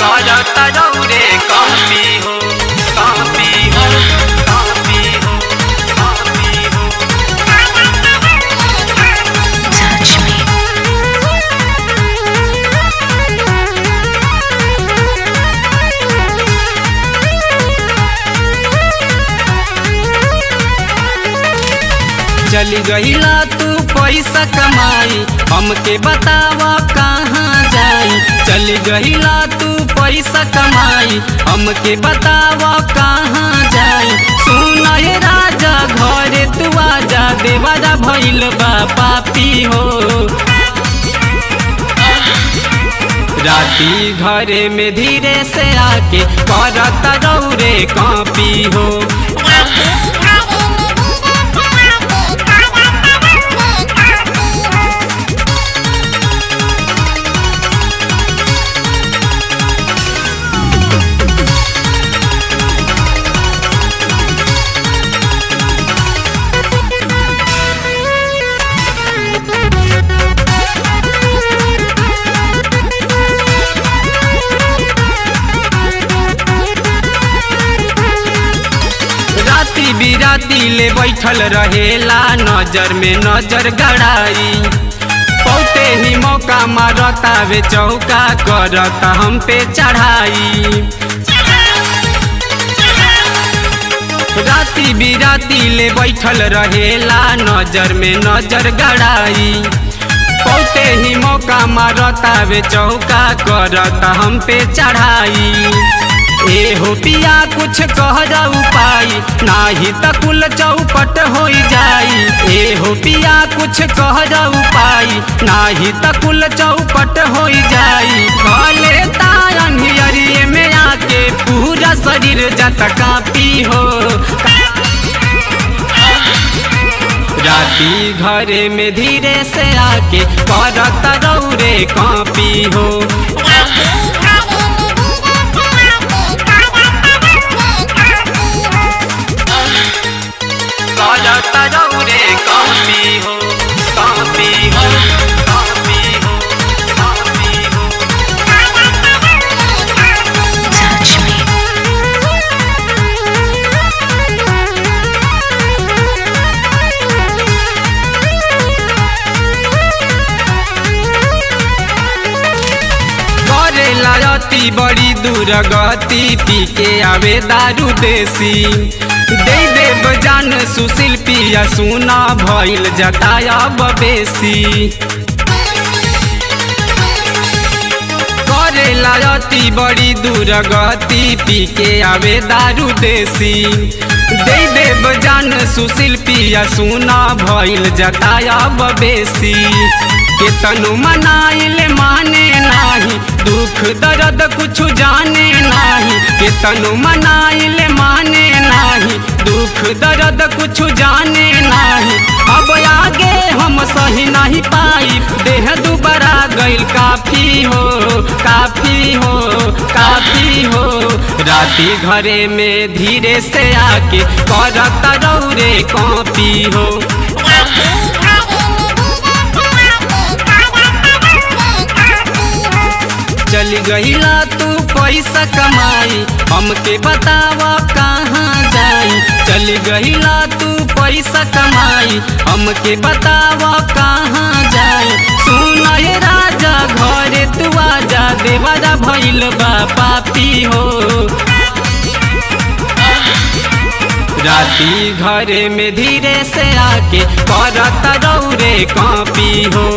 करता रौरे कापी हो कापी हो कापी हो कापी हो। Touch me. चली गईला तू पैसा कमाई हमके बतावा कहाँ जाई। चली गईला तू पैसा कमाई हमके बतावा कहाँ जाई। सुना ये राजा घरे तू आजा देवारा भइल बा पापी हो। राती घरे में धीरे से आके करता रौरे कापी हो। राती बिराती ले बैठल रहेला नजर में नजर गड़ाई। पौते ही मौका मारता वे चौका करता हम पे चढ़ाई। राती बिराती ले बैठल रहेला नजर में नजर गड़ाई। पौते ही मौका मारता वे चौका करता हम पे चढ़ाई। ए हो पिया कुछ कह उपाय नाही त कुल चौपट हो जाई। ए हो पिया कुछ कह उपाय नाही त कुल चौपट हो जाई। कले तारिये में आके पूरा शरीर जत कापी हो। राती घरे में धीरे से आके करता रौरे कापी हो। करता रौरे कापी हो कापी हो कापी हो कापी हो। Touch me. करेला अति बड़ी दुर्गति पी के आवे दारू देसी। दे देव जान सुशील पिया सुना भइल जताया बेसी। करेला अति बड़ी दुर्गति पी के आवे दारू देसी। दे देव जान सुशील पिया सुना भइल जताया बेसी। केतनु मनाइल माने नाही दुख दर्द कुछ जाने नाही। केतनु मनाइल माने नाही दुख दर्द कुछ जाने नाही। अब आगे हम सही नहीं पाई देह दुबारा गइल काफी हो काफी हो काफी हो। राती घरे में धीरे से आके करता रौरे कापी हो। चली गईला तू पैसा कमाई हमके बतावा कहाँ जाई। चली गईला तू पैसा कमाई हमके बतावा कहाँ जाई। सुना ये राजा घरे तू आजा देवारा भइल बा पापी हो। राती घरे में धीरे से आके करता रौरे कापी हो।